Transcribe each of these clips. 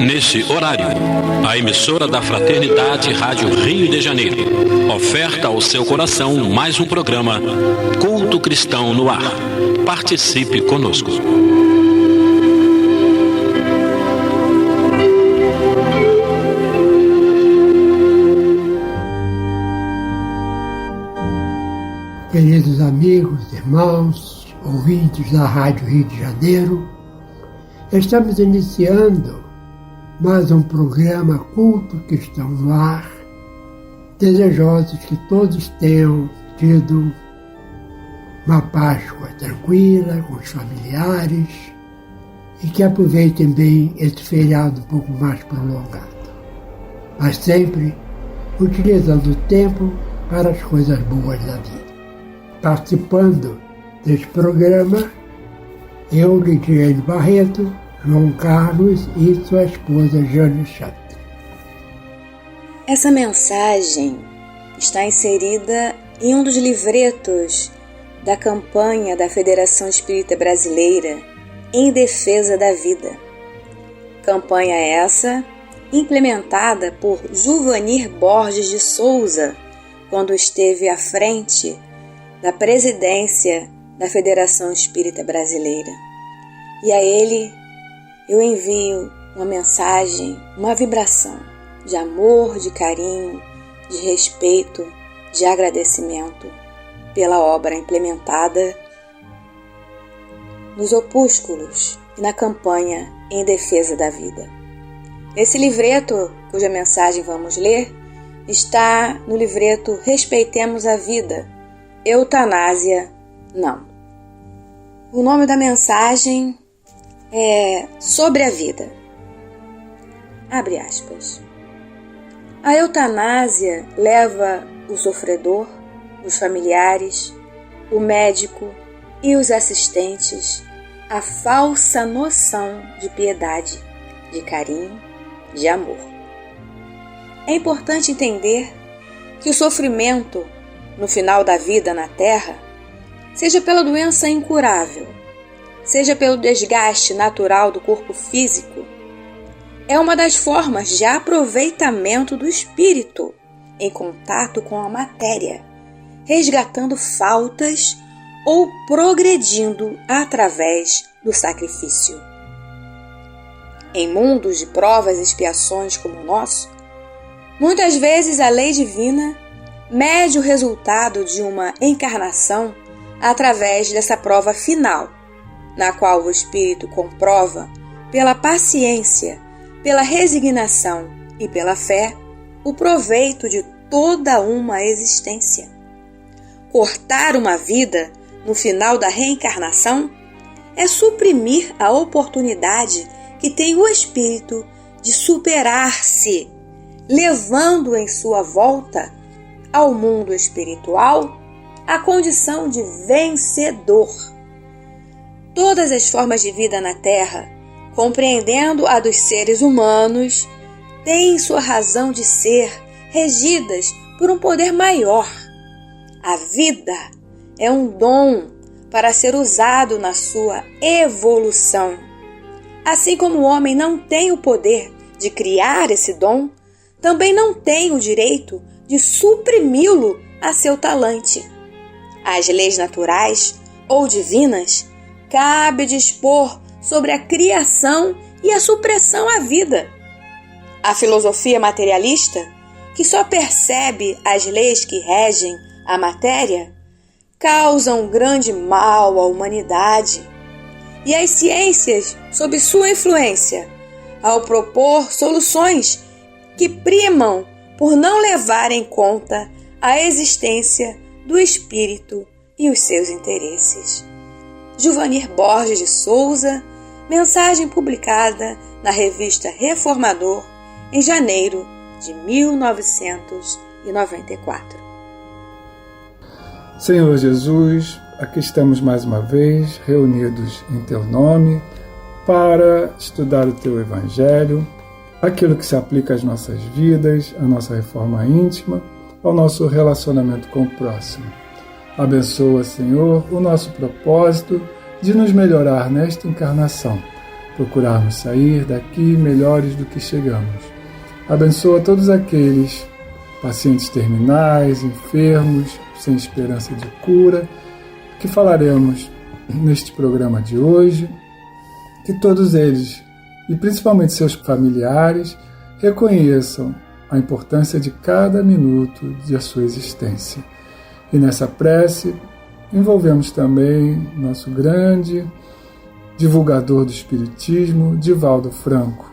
Nesse horário, a emissora da Fraternidade Rádio Rio de Janeiro oferta ao seu coração mais um programa Culto Cristão no Ar. Participe conosco. Queridos amigos, irmãos, ouvintes da Rádio Rio de Janeiro, estamos iniciando mais um programa Culto Cristão no Ar, desejosos que todos tenham tido uma Páscoa tranquila com os familiares e que aproveitem bem esse feriado um pouco mais prolongado, mas sempre utilizando o tempo para as coisas boas da vida. Participando deste programa, eu, Lidiane Barreto, João Carlos e sua esposa Jane Chato. Essa mensagem está inserida em um dos livretos da campanha da Federação Espírita Brasileira em defesa da vida. Campanha essa implementada por Juvanir Borges de Souza, quando esteve à frente da presidência da Federação Espírita Brasileira. E a ele eu envio uma mensagem, uma vibração de amor, de carinho, de respeito, de agradecimento pela obra implementada nos opúsculos e na campanha em defesa da vida. Esse livreto, cuja mensagem vamos ler, está no livreto Respeitemos a Vida, Eutanásia não. O nome da mensagem é Sobre a Vida. Abre aspas. A eutanásia leva o sofredor, os familiares, o médico e os assistentes à falsa noção de piedade, de carinho, de amor. É importante entender que o sofrimento no final da vida na Terra, seja pela doença incurável, seja pelo desgaste natural do corpo físico, é uma das formas de aproveitamento do espírito em contato com a matéria, resgatando faltas ou progredindo através do sacrifício. Em mundos de provas e expiações como o nosso, muitas vezes a lei divina mede o resultado de uma encarnação através dessa prova final, na qual o espírito comprova, pela paciência, pela resignação e pela fé, o proveito de toda uma existência. Cortar uma vida no final da reencarnação é suprimir a oportunidade que tem o espírito de superar-se, levando em sua volta ao mundo espiritual a condição de vencedor. Todas as formas de vida na Terra, compreendendo a dos seres humanos, têm sua razão de ser regidas por um poder maior. A vida é um dom para ser usado na sua evolução. Assim como o homem não tem o poder de criar esse dom, também não tem o direito de suprimi-lo a seu talante. Às leis naturais ou divinas, cabe dispor sobre a criação e a supressão à vida. A filosofia materialista, que só percebe as leis que regem a matéria, causa um grande mal à humanidade. E as ciências, sob sua influência, ao propor soluções que primam por não levar em conta a existência do espírito e os seus interesses. Juvanir Borges de Souza, mensagem publicada na revista Reformador em janeiro de 1994. Senhor Jesus, aqui estamos mais uma vez reunidos em Teu nome para estudar o Teu Evangelho aquilo que se aplica às nossas vidas, à nossa reforma íntima, ao nosso relacionamento com o próximo. Abençoa, Senhor, o nosso propósito de nos melhorar nesta encarnação, procurarmos sair daqui melhores do que chegamos. Abençoa todos aqueles pacientes terminais, enfermos, sem esperança de cura, que falaremos neste programa de hoje, que todos eles, e principalmente seus familiares, reconheçam a importância de cada minuto de sua existência. E nessa prece, envolvemos também nosso grande divulgador do Espiritismo, Divaldo Franco.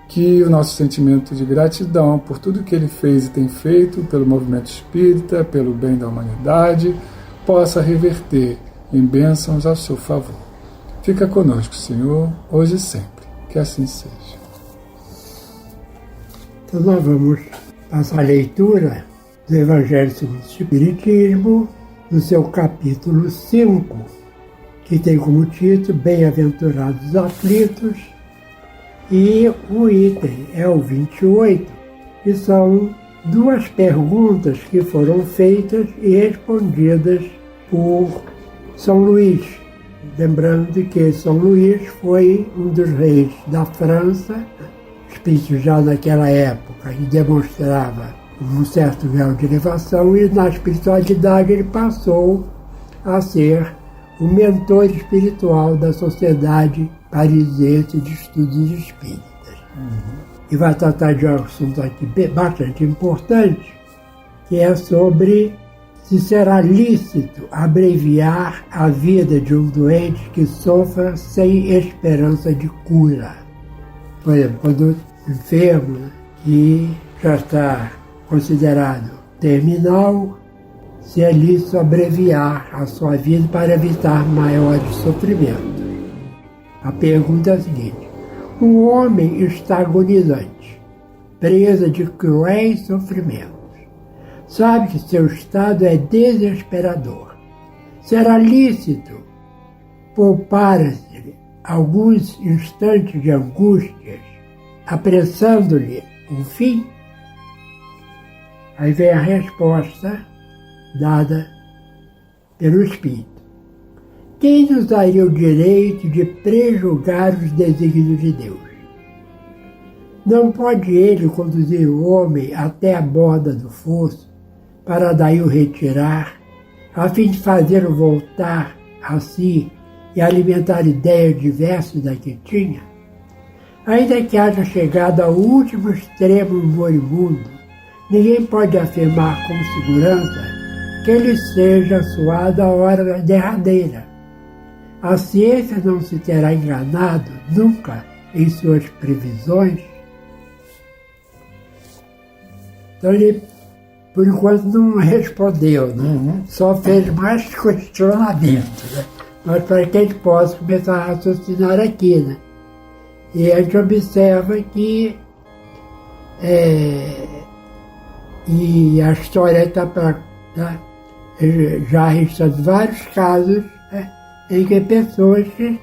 Que o nosso sentimento de gratidão por tudo que ele fez e tem feito pelo movimento espírita, pelo bem da humanidade, possa reverter em bênçãos ao seu favor. Fica conosco, Senhor, hoje e sempre. Que assim seja. Então nós vamos passar a leitura do Evangelho segundo o Espiritismo, no seu capítulo 5, que tem como título Bem-aventurados os aflitos, e o item é o 28, que são duas perguntas que foram feitas e respondidas por São Luís. Lembrando que São Luís foi um dos reis da França, espírito já naquela época, e demonstrava um certo grau de elevação, e na espiritualidade ele passou a ser o mentor espiritual da Sociedade Parisiense de Estudos Espíritas. E vai tratar de um assunto aqui bastante importante, que é sobre se será lícito abreviar a vida de um doente que sofra sem esperança de cura. Por exemplo, quando o enfermo, que já está considerado terminal, se é lícito abreviar a sua vida para evitar maiores sofrimentos. A pergunta é a seguinte: um homem está agonizante, presa de cruéis sofrimentos. Sabe que seu estado é desesperador. Será lícito poupar-lhe alguns instantes de angústias, apressando-lhe o fim? Aí vem a resposta dada pelo Espírito. Quem nos daria o direito de prejulgar os desígnios de Deus? Não pode ele conduzir o homem até a borda do fosso, para daí o retirar, a fim de fazê-lo voltar a si e alimentar ideias diversas da que tinha? Ainda que haja chegado ao último extremo moribundo, ninguém pode afirmar com segurança que ele seja suado a hora derradeira. A ciência não se terá enganado nunca em suas previsões. Então ele, por enquanto, não respondeu, né? Só fez mais questionamentos, né? Mas para que a gente possa começar a raciocinar aqui, né? E a gente observa que e a história está já registrando vários casos, né, em que pessoas que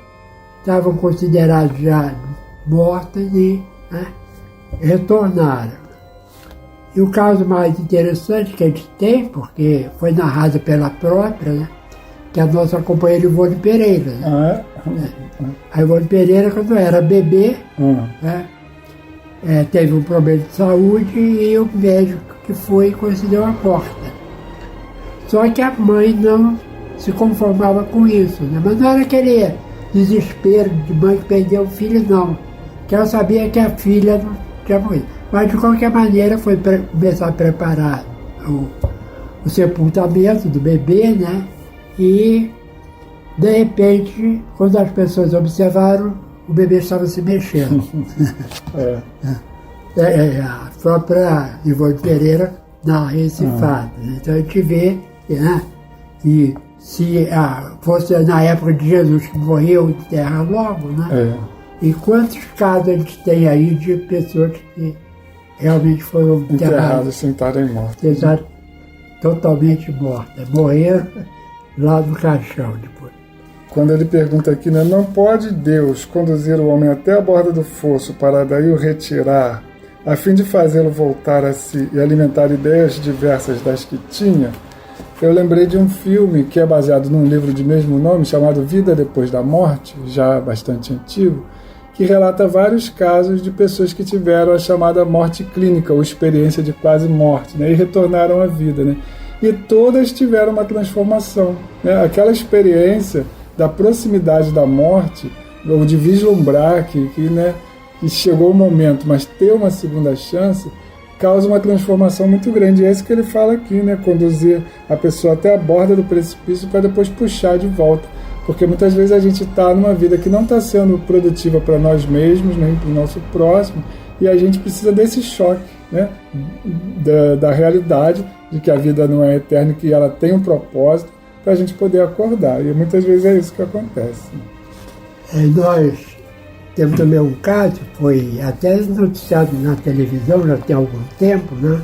estavam consideradas já mortas e, né, retornaram. E o caso mais interessante que a gente tem, porque foi narrado pela própria, né, que é a nossa companheira Ivone Pereira. Né? A Ivone Pereira, quando era bebê, né, teve um problema de saúde e o médico que foi concedeu a porta. Só que a mãe não se conformava com isso, né? Mas não era aquele desespero de mãe que perdeu o filho, não. Que ela sabia que a filha não tinha morrido. Mas de qualquer maneira foi começar a preparar o sepultamento do bebê, né? E de repente, quando as pessoas observaram, o bebê estava se mexendo. A própria Ivone Pereira narra esse fato. Então a gente vê, né, que se fosse na época de Jesus que morreu de terra logo, né? E quantos casos a gente tem aí de pessoas que realmente foram enterradas sem estarem mortas. Totalmente mortas. Morreram lá no caixão depois. quando ele pergunta aqui, né, não pode Deus conduzir o homem até a borda do fosso para daí o retirar, a fim de fazê-lo voltar a si e alimentar ideias diversas das que tinha? Eu lembrei de um filme que é baseado num livro de mesmo nome, chamado Vida Depois da Morte, já bastante antigo, que relata vários casos de pessoas que tiveram a chamada morte clínica, ou experiência de quase morte, né, e retornaram à vida, né? E todas tiveram uma transformação, né? Aquela experiência da proximidade da morte, ou de vislumbrar né, que chegou o momento, mas ter uma segunda chance, causa uma transformação muito grande. E é isso que ele fala aqui, né? Conduzir a pessoa até a borda do precipício para depois puxar de volta. Porque muitas vezes a gente está numa vida que não está sendo produtiva para nós mesmos, nem para o nosso próximo, e a gente precisa desse choque, né? Da realidade de que a vida não é eterna, que ela tem um propósito, para a gente poder acordar. E muitas vezes é isso que acontece. Nós temos também um caso, foi até noticiado na televisão já tem algum tempo, né?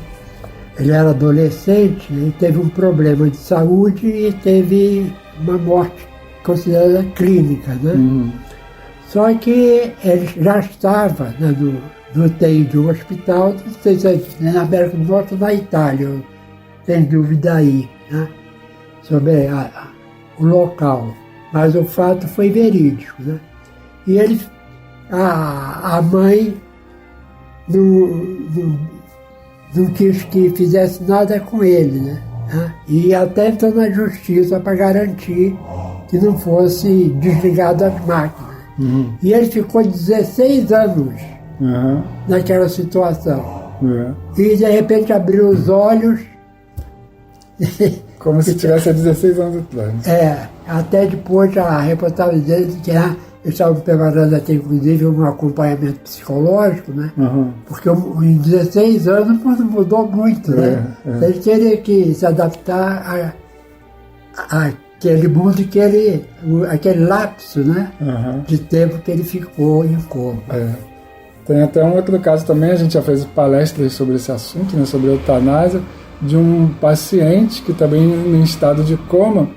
Ele era adolescente e teve um problema de saúde e teve uma morte considerada clínica, né? Uhum. Só que ele já estava, né, no UTI de um hospital, não sei se é na América do Norte ou na Itália, eu tenho dúvida aí, né, sobre o local. Mas o fato foi verídico, né? E ele, a mãe não quis que fizesse nada com ele, né? E até entrou na justiça para garantir que não fosse desligado as máquinas. Uhum. E ele ficou 16 anos Uhum. naquela situação. Uhum. E de repente abriu os olhos. Como se tivesse há 16 anos atrás. Até depois a reportagem dele que eles estavam preparando até inclusive um acompanhamento psicológico, né? Uhum. Porque em 16 anos mudou muito, né? Ele teria que se adaptar àquele mundo aquele lapso, né? Uhum. De tempo que ele ficou em coma. Tem até um outro caso também, a gente já fez palestras sobre esse assunto, né, sobre a eutanásia, de um paciente que também em estado de coma.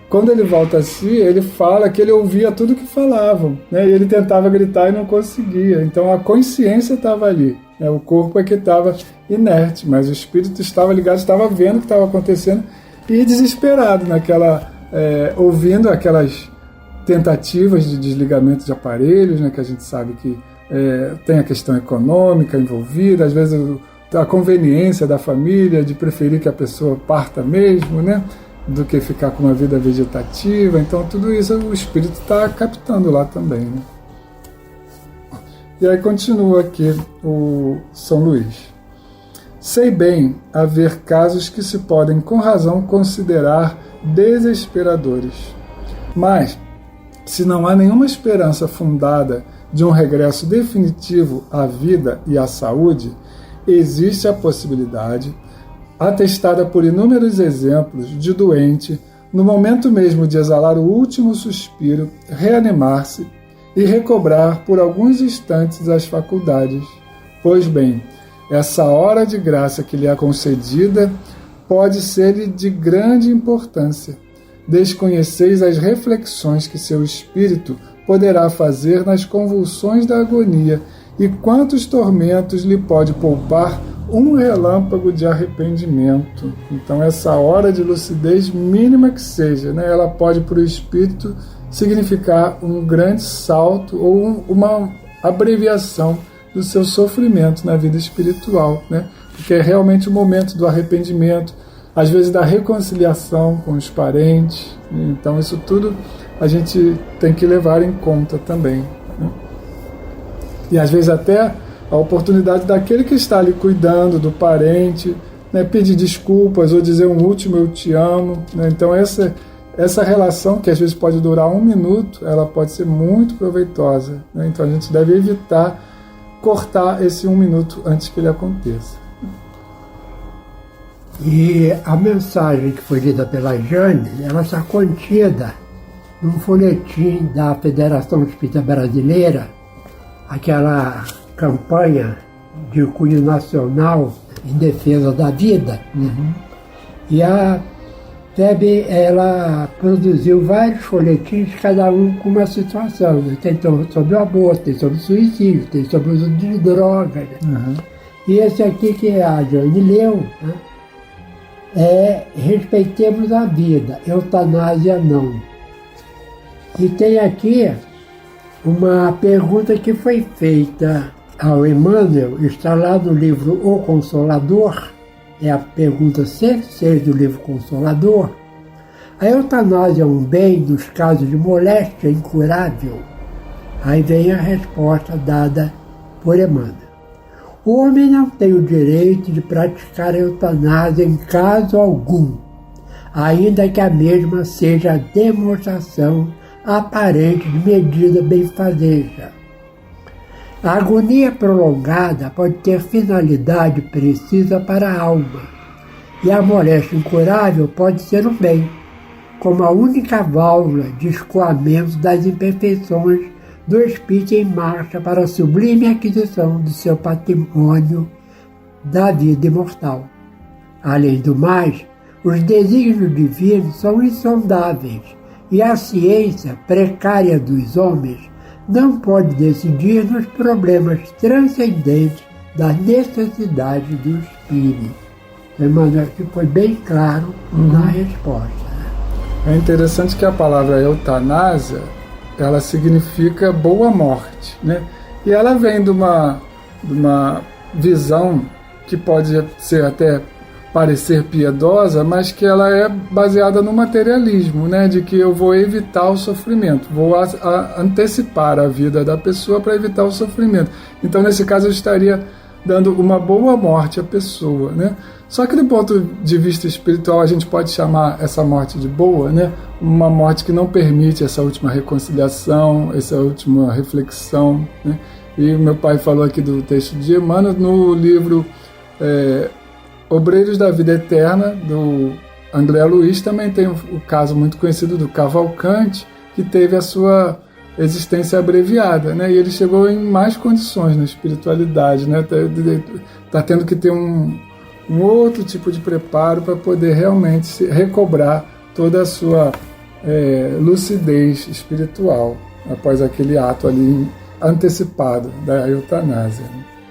Quando ele volta a si, ele fala que ele ouvia tudo que falavam, né, e ele tentava gritar e não conseguia. Então a consciência estava ali, né, o corpo é que estava inerte, mas o espírito estava ligado, estava vendo o que estava acontecendo e desesperado ouvindo aquelas tentativas de desligamento de aparelhos, né, que a gente sabe que tem a questão econômica envolvida, às vezes a conveniência da família de preferir que a pessoa parta mesmo, né, do que ficar com uma vida vegetativa. Então tudo isso o espírito está captando lá também, né? E aí continua aqui o São Luís. Sei bem haver casos que se podem com razão considerar desesperadores, mas se não há nenhuma esperança fundada de um regresso definitivo à vida e à saúde, existe a possibilidade, atestada por inúmeros exemplos, de doente, no momento mesmo de exalar o último suspiro, reanimar-se e recobrar por alguns instantes as faculdades. Pois bem, essa hora de graça que lhe é concedida pode ser-lhe de grande importância. Desconheceis as reflexões que seu espírito poderá fazer nas convulsões da agonia e quantos tormentos lhe pode poupar um relâmpago de arrependimento. Então essa hora de lucidez, mínima que seja, né, ela pode para o espírito significar um grande salto ou uma abreviação do seu sofrimento na vida espiritual, né? Porque é realmente o momento do arrependimento, às vezes da reconciliação com os parentes. Então isso tudo a gente tem que levar em conta também, né? E às vezes até a oportunidade daquele que está ali cuidando do parente, né, pedir desculpas ou dizer um último eu te amo, né? Então essa relação, que às vezes pode durar 1 minuto, ela pode ser muito proveitosa, né? Então a gente deve evitar cortar esse 1 minuto antes que ele aconteça. E a mensagem que foi lida pela Jane, ela está contida num folhetim da Federação Espírita Brasileira, aquela campanha de cunho nacional em defesa da vida. Uhum. E a Febe, ela produziu vários folhetins, cada um com uma situação. Né? Tem sobre o aborto, tem sobre o suicídio, tem sobre o uso de drogas. Né? Uhum. E esse aqui que a Joane leu, né? É Respeitemos a Vida, Eutanásia Não. E tem aqui uma pergunta que foi feita ao Emmanuel, está lá no livro O Consolador, é a pergunta 106 do livro Consolador. A eutanásia é um bem nos casos de moléstia incurável? Aí vem a resposta dada por Emmanuel. O homem não tem o direito de praticar a eutanásia em caso algum, ainda que a mesma seja a demonstração aparente de medida benfazeja. A agonia prolongada pode ter finalidade precisa para a alma, e a moléstia incurável pode ser um bem, como a única válvula de escoamento das imperfeições do espírito em marcha para a sublime aquisição do seu patrimônio da vida imortal. Além do mais, os desígnios divinos são insondáveis e a ciência precária dos homens não pode decidir nos problemas transcendentes da necessidade do espírito. Emmanuel foi bem claro na resposta. É interessante que a palavra eutanásia, ela significa boa morte, né? E ela vem de uma visão que pode ser até parecer piedosa, mas que ela é baseada no materialismo, né? De que eu vou evitar o sofrimento, vou antecipar a vida da pessoa para evitar o sofrimento. Então, nesse caso, eu estaria dando uma boa morte à pessoa, né? Só que do ponto de vista espiritual a gente pode chamar essa morte de boa, né? Uma morte que não permite essa última reconciliação, essa última reflexão, né? E meu pai falou aqui do texto de Emmanuel no livro Obreiros da Vida Eterna, do André Luiz, também tem o caso muito conhecido do Cavalcante, que teve a sua existência abreviada, né? E ele chegou em mais condições na espiritualidade, né? Tá tendo que ter um outro tipo de preparo para poder realmente recobrar toda a sua lucidez espiritual após aquele ato ali antecipado da eutanásia.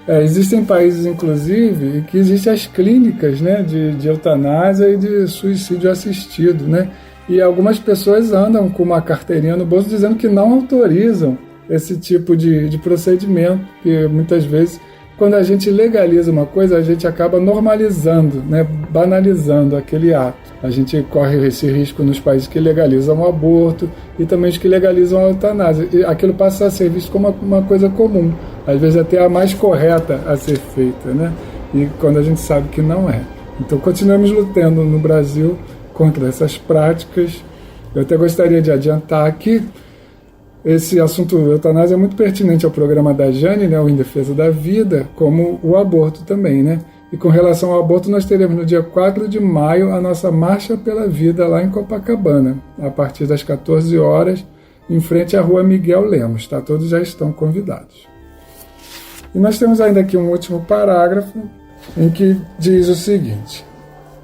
Existem países, inclusive, em que existem as clínicas, né, de eutanásia e de suicídio assistido, né? E algumas pessoas andam com uma carteirinha no bolso dizendo que não autorizam esse tipo de procedimento, que muitas vezes, quando a gente legaliza uma coisa, a gente acaba normalizando, né, banalizando aquele ato. A gente corre esse risco nos países que legalizam o aborto e também os que legalizam a eutanásia. E aquilo passa a ser visto como uma coisa comum, às vezes até a mais correta a ser feita, né? E quando a gente sabe que não é. Então continuamos lutando no Brasil contra essas práticas. Eu até gostaria de adiantar aqui, esse assunto eutanásia é muito pertinente ao programa da Jane, né, o Em Defesa da Vida, como o aborto também, né? E com relação ao aborto, nós teremos no dia 4 de maio a nossa Marcha pela Vida lá em Copacabana, a partir das 14 horas, em frente à Rua Miguel Lemos, tá? Todos já estão convidados. E nós temos ainda aqui um último parágrafo, em que diz o seguinte: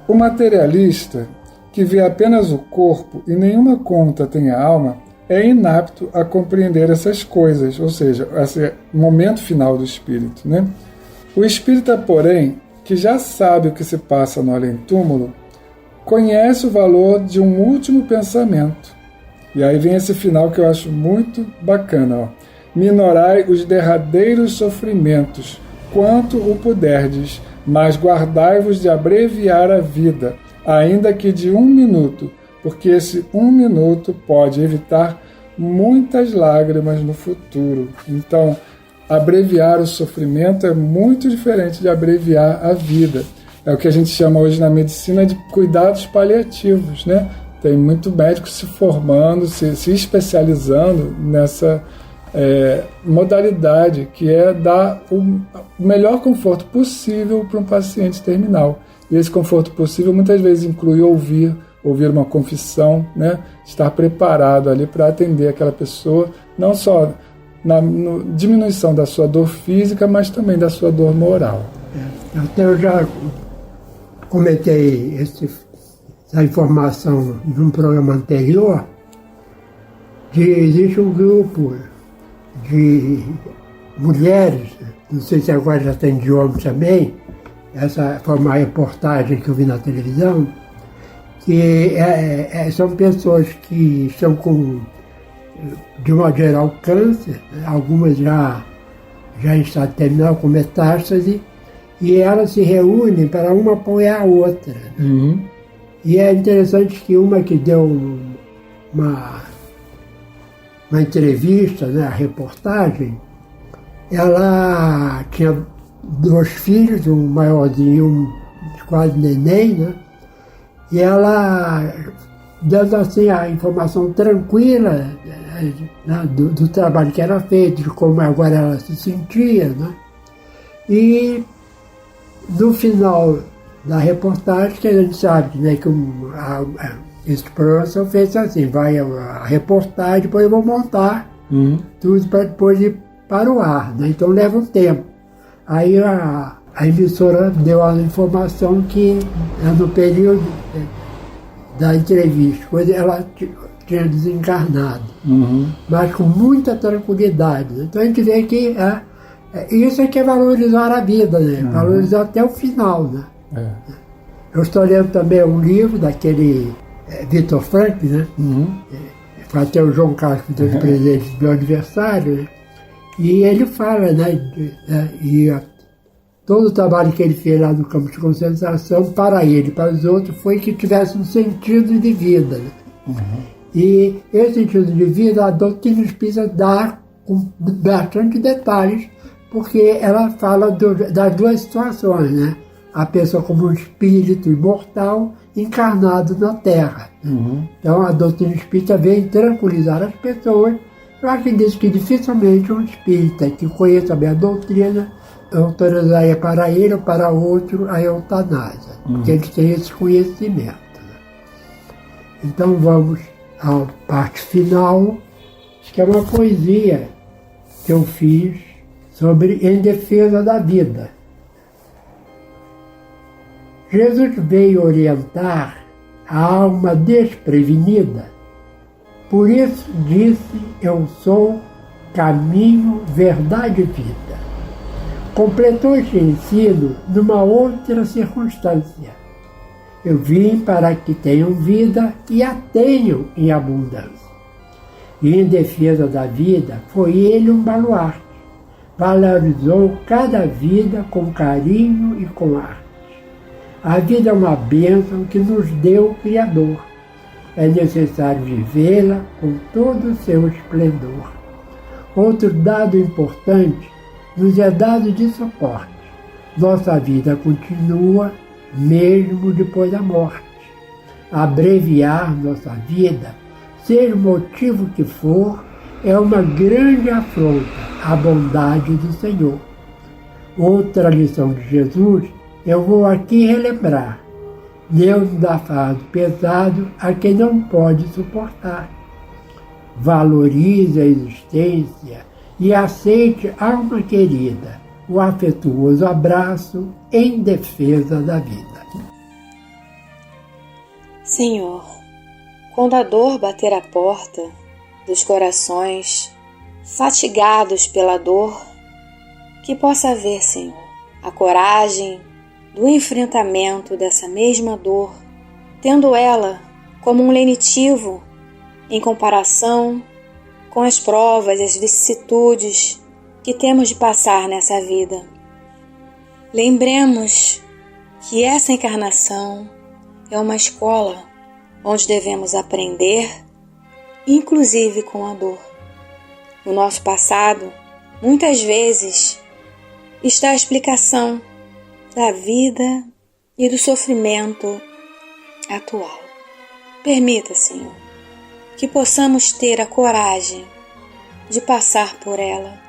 o materialista, que vê apenas o corpo e nenhuma conta tem a alma, é inapto a compreender essas coisas, ou seja, esse momento final do espírito, né? O espírita, porém, que já sabe o que se passa no além-túmulo, conhece o valor de um último pensamento. E aí vem esse final que eu acho muito bacana, ó. Minorai os derradeiros sofrimentos, quanto o puderdes, mas guardai-vos de abreviar a vida, ainda que de 1 minuto, porque esse 1 minuto pode evitar muitas lágrimas no futuro. Então, abreviar o sofrimento é muito diferente de abreviar a vida. É o que a gente chama hoje na medicina de cuidados paliativos, né? Tem muito médico se formando, se especializando nessa modalidade, que é dar o melhor conforto possível para um paciente terminal. E esse conforto possível muitas vezes inclui ouvir uma confissão, né? Estar preparado ali para atender aquela pessoa, não só na diminuição da sua dor física, mas também da sua dor moral. Até eu já comentei essa informação num programa anterior, existe um grupo de mulheres, não sei se agora já tem de homens também, essa foi uma reportagem que eu vi na televisão, que são pessoas que estão com, de modo geral, câncer, algumas já em estado terminal com metástase, e elas se reúnem para uma apoiar a outra. Uhum. E é interessante que uma que deu uma entrevista, né, a reportagem, ela tinha 2 filhos, um maiorzinho, um quase neném, né? E ela, dando assim a informação tranquila, né, do trabalho que era feito, de como agora ela se sentia, né? E no final da reportagem, que a gente sabe, né, que esses programas são feitos assim, vai a reportagem, depois eu vou montar tudo para depois ir para o ar, né? Então leva um tempo. Aí a emissora deu a informação que no período da entrevista, ela tinha desencarnado, mas com muita tranquilidade. Então a gente vê que isso é que é valorizar a vida, né? Valorizar até o final, né? Eu estou lendo também um livro daquele Victor Frankl, né? Foi até o João Carlos que deu presente do meu aniversário, né? E ele fala, né? Todo o trabalho que ele fez lá no campo de concentração, para ele e para os outros, foi que tivesse um sentido de vida, né? E esse sentido de vida, a doutrina espírita dá com bastante detalhes, porque ela fala das 2 situações, né? A pessoa como um espírito imortal encarnado na Terra. Então a doutrina espírita vem tranquilizar as pessoas. Eu acredito que dificilmente um espírita que conheça bem a doutrina autorizaria para ele ou para outro a eutanásia, porque eles têm esse conhecimento, né? Então vamos à parte final, que é uma poesia que eu fiz sobre Em Defesa da Vida. Jesus veio orientar a alma desprevenida, por isso disse: eu sou caminho, verdade e vida. Completou este ensino numa outra circunstância. Eu vim para que tenham vida e a tenham em abundância. E em defesa da vida foi ele um baluarte. Valorizou cada vida com carinho e com arte. A vida é uma bênção que nos deu o Criador. É necessário vivê-la com todo o seu esplendor. Outro dado importante nos é dado de suporte. Nossa vida continua mesmo depois da morte. Abreviar nossa vida, seja o motivo que for, é uma grande afronta à bondade do Senhor. Outra lição de Jesus eu vou aqui relembrar. Deus dá fardo pesado a quem não pode suportar. Valorize a existência e aceite, alma querida, o afetuoso abraço em defesa da vida. Senhor, quando a dor bater a porta dos corações fatigados pela dor, que possa haver, Senhor, a coragem do enfrentamento dessa mesma dor, tendo ela como um lenitivo em comparação com as provas e as vicissitudes que temos de passar nessa vida. Lembremos que essa encarnação é uma escola onde devemos aprender, inclusive com a dor. No nosso passado, muitas vezes, está a explicação da vida e do sofrimento atual. Permita, Senhor, que possamos ter a coragem de passar por ela,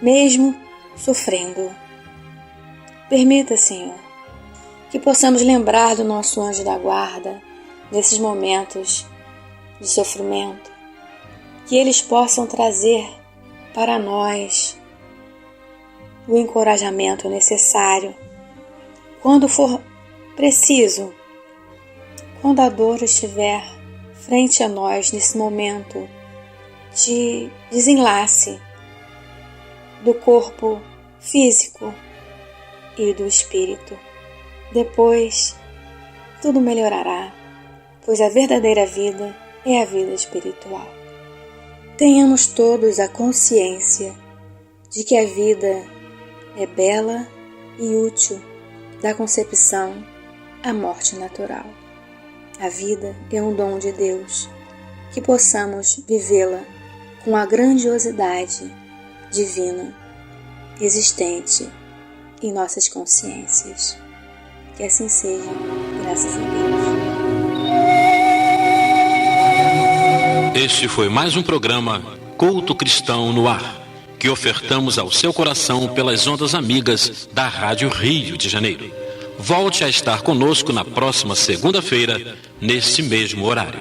mesmo sofrendo. Permita, Senhor, que possamos lembrar do nosso anjo da guarda nesses momentos de sofrimento, que eles possam trazer para nós o encorajamento necessário quando for preciso, quando a dor estiver frente a nós nesse momento de desenlace do corpo físico e do espírito. Depois, tudo melhorará, pois a verdadeira vida é a vida espiritual. Tenhamos todos a consciência de que a vida é bela e útil, da concepção à morte natural. A vida é um dom de Deus, que possamos vivê-la com a grandiosidade divina existente em nossas consciências. Que assim seja, graças a Deus. Este foi mais um programa Culto Cristão no Ar, que ofertamos ao seu coração pelas ondas amigas da Rádio Rio de Janeiro. Volte a estar conosco na próxima segunda-feira, nesse mesmo horário.